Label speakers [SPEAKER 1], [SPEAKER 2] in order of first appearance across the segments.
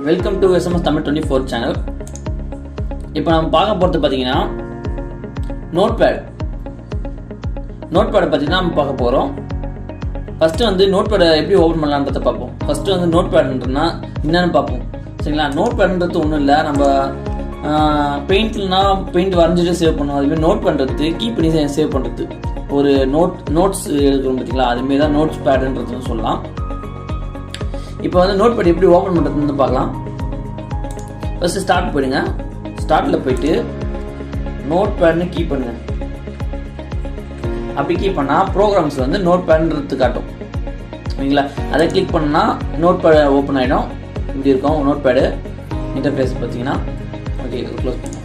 [SPEAKER 1] Welcome to SMS Tamil 24 channel. இப்போ நம்ம பார்க்க போகிறது பார்த்தீங்கன்னா நோட்பேடை பற்றி தான் நம்ம பார்க்க போகிறோம். ஃபஸ்ட்டு வந்து நோட்பேடை எப்படி ஓப்பன் பண்ணலான்றதை பார்ப்போம். ஃபஸ்ட்டு வந்து நோட்பேடுன்றதுனா என்னென்னு பார்ப்போம். சரிங்களா? நோட்பேடுன்றது ஒன்றும் இல்லை, நம்ம பெயிண்ட் வரைஞ்சிட்டு சேவ் பண்ணுவோம். அதுமாதிரி நோட் பண்ணுறது கீப் பண்ணி சேவ் பண்ணுறது ஒரு நோட்ஸ் எடுக்கிறோம் பார்த்தீங்களா, அதுமாரி தான் நோட்ஸ் பேடுன்றதுன்னு சொல்லலாம். இப்போ வந்து நோட்பேட் எப்படி ஓப்பன் பண்ணுறதுன்னு பார்க்கலாம். ஃபஸ்ட்டு ஸ்டார்ட் போயிடுங்க. ஸ்டார்ட்டில் போயிட்டு நோட்பேட்னு கீப் பண்ணுங்க. அப்படி கீப் பண்ணால் ப்ரோக்ராம்ஸ் வந்து நோட்பேட்ன்றது காட்டும். சரிங்களா? அதை கிளிக் பண்ணால் நோட்பேட் ஓப்பன் ஆகிடும். இப்படி இருக்கும் நோட்பேடு இன்டர்ஃபேஸ் பார்த்தீங்கன்னா. ஓகே, க்ளோஸ் பண்ணுங்க.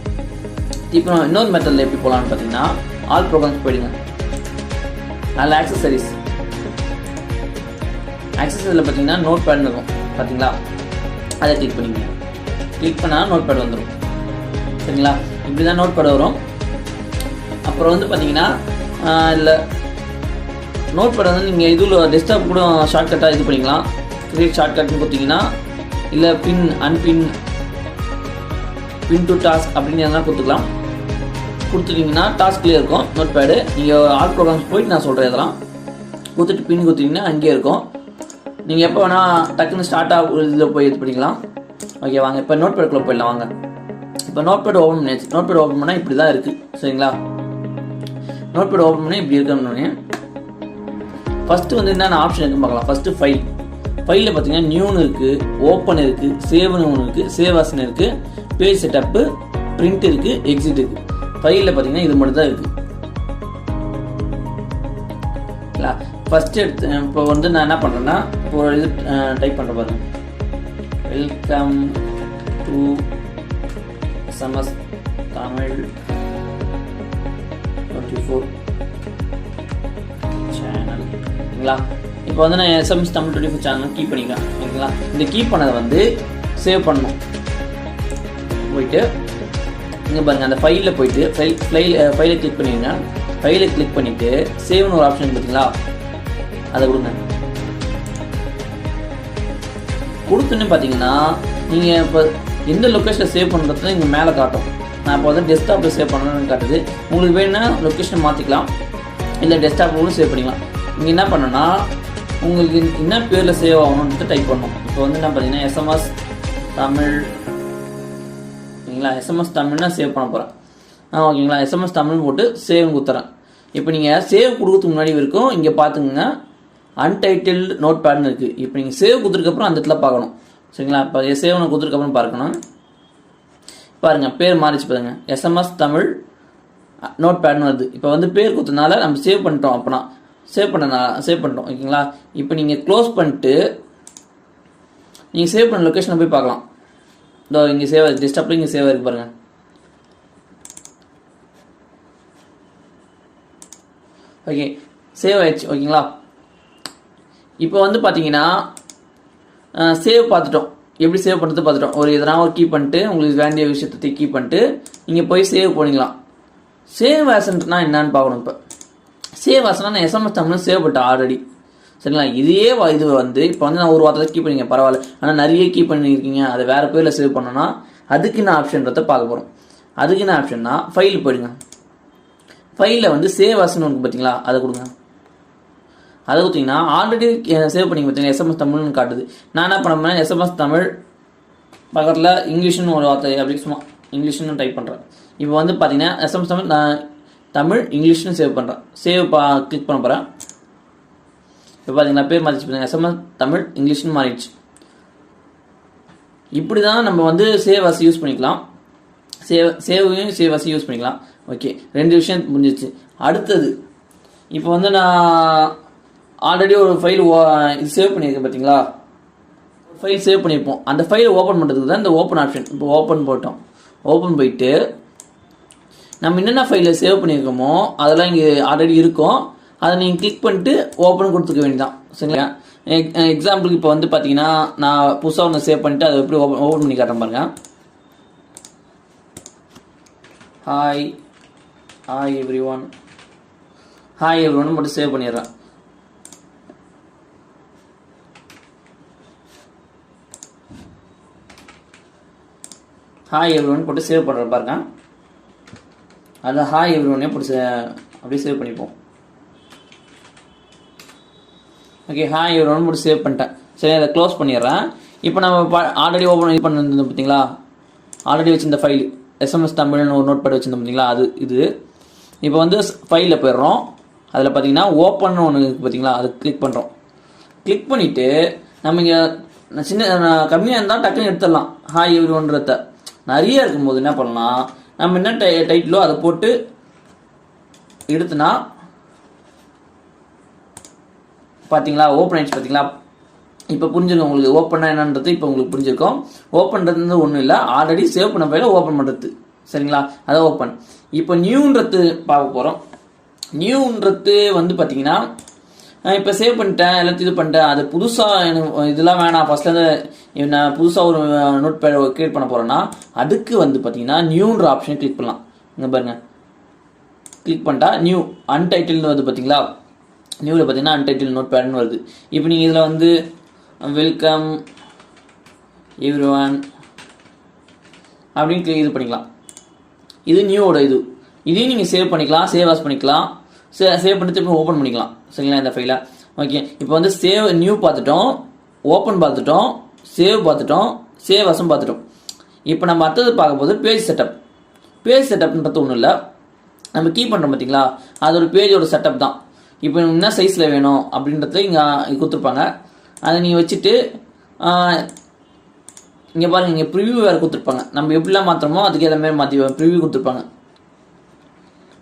[SPEAKER 1] இப்போ இன்னொரு மெத்தடில் எப்படி போகலான்னு பார்த்தீங்கன்னா, ஆல் ப்ரோக்ராம்ஸ் போயிடுங்க. அதில் ஆக்சஸரில் பார்த்தீங்கன்னா நோட்பேட் இருக்கும் பார்த்தீங்களா, அதை கிளிக் பண்ணிக்கங்க. கிளிக் பண்ணால் நோட்பேட் வந்துடும். சரிங்களா? இப்படி தான் நோட்பேட் வரும். அப்புறம் வந்து பார்த்தீங்கன்னா இல்லை நோட்பேட் வந்து நீங்கள் இதில் டெஸ்க்டாப் கூட ஷார்ட்கட்டாக இது பண்ணிக்கலாம். கிரியேட் ஷார்ட்கட்னு கொடுத்தீங்கன்னா, இல்லை பின் டு டாஸ்க் அப்படின்னு எதனா கொடுத்துக்கலாம். கொடுத்துட்டிங்கன்னா டாஸ்க்லேயே இருக்கும் நோட்பேடு. நீங்கள் ஆல் ப்ரோக்ராம்ஸ் போயிட்டு நான் சொல்கிறேன் இதெல்லாம் கொடுத்துட்டு பின் கொடுத்தீங்கன்னா அங்கேயே இருக்கும். நீங்கள் எப்போ வேணால் டக்குன்னு ஸ்டார்ட் இதில் போய் இது பண்ணிக்கலாம். ஓகே, வாங்க இப்போ நோட்பேடுக்குள்ளே போயிடலாம். வாங்க இப்போ நோட்பேட் ஓப்பன் பண்ணியாச்சு. நோட்பேட் ஓப்பன் பண்ணால் இப்படி தான் இருக்குது. சரிங்களா? நோட்பேட் ஓப்பன் பண்ணி இப்படி இருக்குன்னு ஃபஸ்ட்டு வந்து என்னென்ன ஆப்ஷன் இருக்குன்னு பார்க்கலாம். ஃபஸ்ட்டு ஃபைலில் பார்த்தீங்கன்னா நியூன்னு இருக்குது, ஓப்பன் இருக்குது, சேவ்னு ஒன்று இருக்குது, சேவ் ஆஸ்ன்னு இருக்குது, பேஜ் செட்டப்பு, பிரிண்ட் இருக்குது, எக்ஸிட் இருக்குது. ஃபைலில் பார்த்தீங்கன்னா இது மட்டும் தான் இருக்குது. ஃபஸ்ட்டு இப்போ வந்து நான் என்ன பண்ணுறேன்னா, இப்போ ஒரு இது டைப் பண்ணுற பாருங்க. Welcome to SMS Tamil 24 channel. ஓகேங்களா? இப்போ வந்து நான் SMS தமிழ் 24 சேனல் கீப் பண்ணிக்கிறேன். ஓகேங்களா? இந்த கீப் பண்ணதை வந்து சேவ் பண்ணணும். போயிட்டு இங்கே பாருங்கள், அந்த ஃபைலில் போயிட்டு ஃபைலை கிளிக் பண்ணிடுங்க. ஃபைலை கிளிக் பண்ணிவிட்டு சேவ்னு ஒரு ஆப்ஷன் பார்த்தீங்களா, அதை கொடுங்க. கொடுத்துன்னு பார்த்தீங்கன்னா நீங்கள் இப்போ எந்த லொக்கேஷனில் சேவ் பண்ணுறது இங்கே மேலே காட்டும். நான் இப்போ வந்து டெஸ்க்டாப்பில் சேவ் பண்ணணும்னு காட்டுது. உங்களுக்கு வேணும்னா லொக்கேஷனை மாற்றிக்கலாம், இல்லை டெஸ்க்டாப்பில் சேவ் பண்ணிக்கலாம். நீங்கள் என்ன பண்ணணும்னா, உங்களுக்கு என்ன பேரில் சேவ் ஆகணுன்ட்டு டைப் பண்ணணும். இப்போ வந்து என்ன பார்த்தீங்கன்னா SMS தமிழ். ஓகேங்களா? SMS தமிழ்னா சேவ் பண்ண போகிறேன். ஓகேங்களா? SMS தமிழ் போட்டு சேவ் கொடுத்துறேன். இப்போ நீங்கள் சேவ் கொடுக்கறதுக்கு முன்னாடி வரைக்கும் இங்கே பார்த்துங்க, அன்டைட்டில்டு நோட்பேட்னு இருக்குது. இப்போ நீங்கள் சேவ் கொடுத்துருக்கப்புறம் அந்த இடத்துல பார்க்கணும். சரிங்களா? இப்போ சேவ்னு கொடுத்துருக்கப்புறம் பார்க்கணும். பாருங்கள், பேர் மாறிச்சு பாருங்க, SMS தமிழ் நோட்பேட்னு வருது. இப்போ வந்து பேர் கொடுத்ததுனால நம்ம சேவ் பண்ணிட்டோம். அப்போனா சேவ் பண்ணிட்டோம். ஓகேங்களா? இப்போ நீங்கள் க்ளோஸ் பண்ணிட்டு நீங்கள் சேவ் பண்ண லொக்கேஷனை போய் பார்க்கலாம். இதோ இங்கே சேவ் ஆகுது, டெஸ்க்டாப்பில் இங்கே சேவ் ஆகிருக்கு பாருங்கள். ஓகே, சேவ் ஆயிடுச்சு. ஓகேங்களா? இப்போ வந்து பார்த்தீங்கன்னா சேவ் பார்த்துட்டோம், எப்படி சேவ் பண்ணுறது பார்த்துட்டோம். ஒரு எதனா ஒரு கீப் பண்ணிட்டு உங்களுக்கு வேண்டிய விஷயத்தை கீப் பண்ணிட்டு நீங்கள் போய் சேவ் பண்ணிக்கலாம். சேவ் ஆஸ்னா என்னன்னு பார்க்கணும். இப்போ சேவ் ஆஸ்னா நான் SMS தமிழ் சேவ் பண்ணிட்டேன் ஆல்ரெடி. சரிங்களா? இது வந்து இப்போ வந்து நான் ஒரு வார்த்தை கீப் பண்ணிங்க பரவாயில்ல, ஆனால் நிறைய கீப் பண்ணியிருக்கீங்க, அதை வேறு பேரில் சேவ் பண்ணோன்னா அதுக்கு என்ன ஆப்ஷன்றதை பார்க்க போகிறோம். அதுக்கு என்ன ஆப்ஷன்னா, ஃபைல் போயிடுங்க. ஃபைலில் வந்து சேவ் ஆஸ்ன்னு ஒன்று பார்த்தீங்களா, அதை கொடுங்க. அதை கொடுத்தீங்கன்னா ஆல்ரெடி சேவ் பண்ணி பார்த்தீங்கன்னா SMS தமிழ்னு காட்டுது. நான் என்ன பண்ணேன், SMS தமிழ் பக்கத்தில் இங்கிலீஷ்னு ஒரு வார்த்தை அப்படி சும்மா இங்கிலீஷ்னு டைப் பண்ணுறேன். இப்போ வந்து பார்த்தீங்கன்னா SMS தமிழ் நான் தமிழ் இங்கிலீஷ்னு சேவ் பண்ணுறேன். கிளிக் பண்ண போகிறேன். இப்போ பார்த்தீங்கன்னா பேர் மாறிச்சு பார்த்தீங்கன்னா SMS தமிழ் இங்கிலீஷ்னு மாறிடுச்சு. இப்படி தான் நம்ம வந்து சேவ் ஆஸ் யூஸ் பண்ணிக்கலாம். சேவ் ஆஸ் யூஸ் பண்ணிக்கலாம். ஓகே, 2 விஷயம் முடிஞ்சிச்சு. அடுத்தது இப்போ வந்து நான் ஆல்ரெடி ஒரு ஃபைல் இது சேவ் பண்ணியிருக்கேன் பார்த்தீங்களா, ஃபைல் சேவ் பண்ணியிருப்போம். அந்த ஃபைலை ஓப்பன் பண்ணுறதுக்கு தான் இந்த ஓப்பன் ஆப்ஷன். இப்போ ஓப்பன் போட்டோம். ஓப்பன் போயிட்டு நம்ம என்னென்ன ஃபைலில் சேவ் பண்ணியிருக்கோமோ அதெல்லாம் இங்கே ஆல்ரெடி இருக்கும். அதை நீங்கள் கிளிக் பண்ணிட்டு ஓப்பன் கொடுத்துக்க வேண்டியதான். சரிங்களா? எக்ஸாம்பிளுக்கு இப்போ வந்து பார்த்தீங்கன்னா நான் புதுசாக ஒன்று சேவ் பண்ணிவிட்டு அதை எப்படி ஓப்பன் பண்ணி காட்டுறேன் பாருங்க. ஹாய் எவ்ரி ஒன் மட்டும் சேவ் பண்ணிடுறேன். ஹாய் எவ்ரிவன் போட்டு சேவ் பண்ணுற பாருங்க. அதான் ஹாய் எவ்ரிவனே போட்டு அப்படியே சேவ் பண்ணிப்போம். ஓகே, ஹாய் எவ்ரிவன் போட்டு சேவ் பண்ணிட்டேன். சரி, அதை க்ளோஸ் பண்ணிடுறேன். இப்போ நம்ம ஆல்ரெடி ஓப்பன் பண்ணியிருந்தோம் பார்த்தீங்களா, ஆல்ரெடி வச்சிருந்த ஃபைல் எஸ்எம்எஸ் தமிழ்னு ஒரு நோட்பேட் வச்சுருந்தோம் பார்த்தீங்களா, அது இது. இப்போ வந்து ஃபைலில் போயிடுறோம். அதில் பார்த்தீங்கன்னா ஓப்பன் ஒன்று இருக்குது பார்த்தீங்களா, அது கிளிக் பண்ணுறோம். கிளிக் பண்ணிவிட்டு நம்ம இங்கே சின்ன கம்மியாக இருந்தால் டக்குன்னு எடுத்துடலாம். ஹாய் எவ்ரிவன்றத நிறைய இருக்கும்போது என்ன பண்ணலாம், நம்ம என்ன டைட்டிலோ அதை போட்டு எடுத்துனா பார்த்தீங்களா ஓப்பன் ஆயிடுச்சு பார்த்தீங்களா. இப்போ புரிஞ்சிருக்கும் உங்களுக்கு ஓப்பன்னா என்னன்றது. இப்போ உங்களுக்கு புரிஞ்சிருக்கும். ஓப்பன்றது ஒன்றும் இல்லை, ஆல்ரெடி சேவ் பண்ண ஃபைலை ஓப்பன் பண்ணுறது. சரிங்களா, அதை ஓப்பன். இப்போ நியூன்றது பார்க்க போகிறோம். நியூன்றது வந்து பார்த்தீங்கன்னா இப்போ சேவ் பண்ணிட்டேன், எல்லாத்தையும் இது பண்ணிட்டேன், அது புதுசாக எனக்கு இதெல்லாம் வேணாம், ஃபஸ்ட்லேருந்து நான் புதுசாக ஒரு நோட் பேட் கிரியேட் பண்ண போகிறேன்னா அதுக்கு வந்து பார்த்தீங்கன்னா நியூன்ற ஆப்ஷனை கிளிக் பண்ணலாம். இங்கே பாருங்கள், கிளிக் பண்ணிட்டா நியூ அன்டைட்டில்னு வருது பார்த்தீங்களா. நியூவில் பார்த்தீங்கன்னா அன்டைட்டில் நோட் பேட்னு வருது. இப்போ நீங்கள் இதில் வந்து வெல்கம் எவ்ரிவன் அப்படின்னு இது பண்ணிக்கலாம். இது நியூவோட இது. இதையும் நீங்கள் சேவ் பண்ணிக்கலாம், சேவ் ஆஸ் பண்ணிக்கலாம், சேவ் பண்ணிட்டு இப்போ ஓப்பன் பண்ணிக்கலாம். சரிங்களா, இந்த ஃபைலை. ஓகே, இப்போ வந்து சேவ் நியூ பார்த்துட்டோம், ஓப்பன் பார்த்துட்டோம், சேவ் பார்த்துட்டோம், சேவ் ஆஸும் பார்த்துட்டோம். இப்போ நம்ம அடுத்தது பார்க்க போது பேஜ் செட்டப். பேஜ் செட்டப்ன்றது ஒன்றும் இல்லை, நம்ம கீ பண்ணுறோம் பார்த்தீங்களா, அது ஒரு பேஜோட செட்டப் தான். இப்போ என்ன சைஸில் வேணும் அப்படின்றத இங்கே கொடுத்துருப்பாங்க. அதை நீங்கள் வச்சுட்டு இங்கே பாருங்கள், இங்கே ப்ரிவியூ வேறு கொடுத்துருப்பாங்க. நம்ம எப்படிலாம் மாற்றுறோமோ அதுக்கு ஏற்ற மாதிரி மாற்றி ப்ரிவியூ கொடுத்துருப்பாங்க.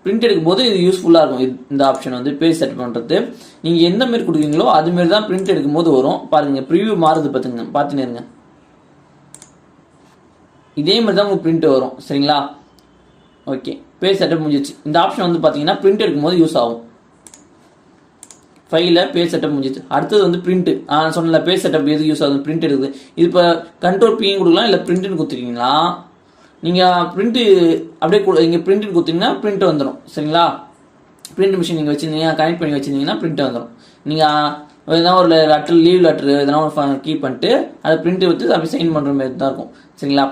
[SPEAKER 1] பிரிண்ட் எடுக்கும்போது இது யூஸ்ஃபுல்லாக இருக்கும். இந்த ஆப்ஷன் வந்து பேஜ் செட் பண்ணுறது. நீங்கள் எந்த மாரி கொடுக்குறீங்களோ அதுமாரி தான் பிரிண்ட் எடுக்கும்போது வரும். பாருங்கள், ப்ரிவியூ மாறுது பார்த்துன்னு இருங்க. இதே மாதிரி தான் உங்களுக்கு பிரிண்ட் வரும். சரிங்களா, ஓகே, பேஜ் செட்டப் முடிஞ்சிச்சு. இந்த ஆப்ஷன் வந்து பார்த்தீங்கன்னா பிரிண்ட் எடுக்கும்போது யூஸ் ஆகும். ஃபைலில் பேஜ் செட்டப் முடிஞ்சிச்சு. அடுத்தது வந்து பிரிண்ட். சொன்னல பேஜ் செட்டப் எதுக்கு யூஸ் ஆகுது, பிரிண்ட் எடுக்குது. இது இப்போ கண்ட்ரோல் பியும் கொடுக்கலாம், இல்லை பிரிண்ட்னு கொடுத்துருக்கீங்களா, நீங்கள் பிரிண்ட்டு அப்படியே இங்கே பிரிண்ட்னு கொடுத்தீங்கன்னா பிரிண்ட் வந்துடும். சரிங்களா, பிரிண்ட் மிஷின் நீங்கள் வச்சுருந்தீங்க, கனெக்ட் பண்ணி வச்சுருந்தீங்கன்னா பிரிண்ட் வந்துடும். நீங்கள் எதனா ஒரு லெட்டர், லீவ் லெட்டர் எதனா ஒரு கீப் பண்ணிட்டு அதை பிரிண்ட் வச்சு அப்படி சைன் பண்ணுற மாதிரி தான் இருக்கும். சரிங்களா,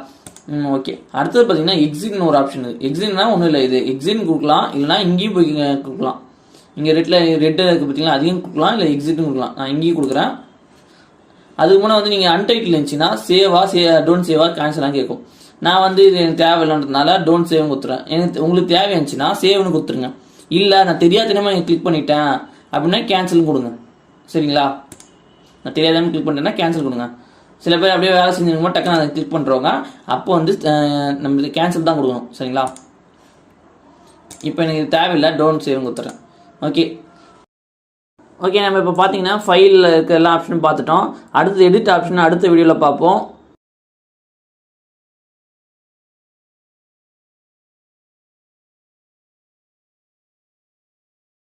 [SPEAKER 1] ஓகே. அடுத்தது பார்த்தீங்கன்னா எக்ஸிட்னு ஒரு ஆப்ஷன் இருக்குது. எக்ஸிட்னா ஒன்றும் இல்லை, இது எக்ஸிட் கொடுக்கலாம், இல்லைனா இங்கேயும் போய் கொடுக்கலாம். இங்கே ரெட்டில் இருக்குது பார்த்தீங்கன்னா அதையும் கொடுக்கலாம், இல்லை எக்ஸிட்டும் கொடுக்கலாம். நான் இங்கேயும் கொடுக்குறேன். அதுக்கு முன்னே வந்து நீங்கள் அன்டைட்டில் இருந்துச்சுன்னா டோன்ட் சேவா கேன்சலாக கேட்கும். நான் வந்து இது எனக்கு தேவையில்லைன்றதுனால டோன்ட் சேவ்னு கொடுத்துறேன். எனக்கு உங்களுக்கு தேவையாச்சுன்னா சேவ்னு கொடுத்துருங்க. இல்லை நான் தெரியாதனமாக கிளிக் பண்ணிட்டேன் அப்படின்னா கேன்சல்னு கொடுங்க. சரிங்களா, நான் தெரியாதனமாக கிளிக் பண்ணிட்டேன்னா கேன்சல் கொடுங்க. சில பேர் அப்படியே வேலை செஞ்சுருக்கும் டக்குன்னு அதை கிளிக் பண்ணுறவங்க அப்போ வந்து நம்ம கேன்சல் தான் கொடுக்கணும். சரிங்களா, இப்போ எனக்கு இது தேவையில்லை, டோன்ட் சேவ்னு கொடுத்துறேன். ஓகே, நம்ம இப்போ பார்த்தீங்கன்னா ஃபைலில் இருக்க எல்லா ஆப்ஷனும் பார்த்துட்டோம். அடுத்து எடிட் ஆப்ஷன் அடுத்த வீடியோவில் பார்ப்போம்.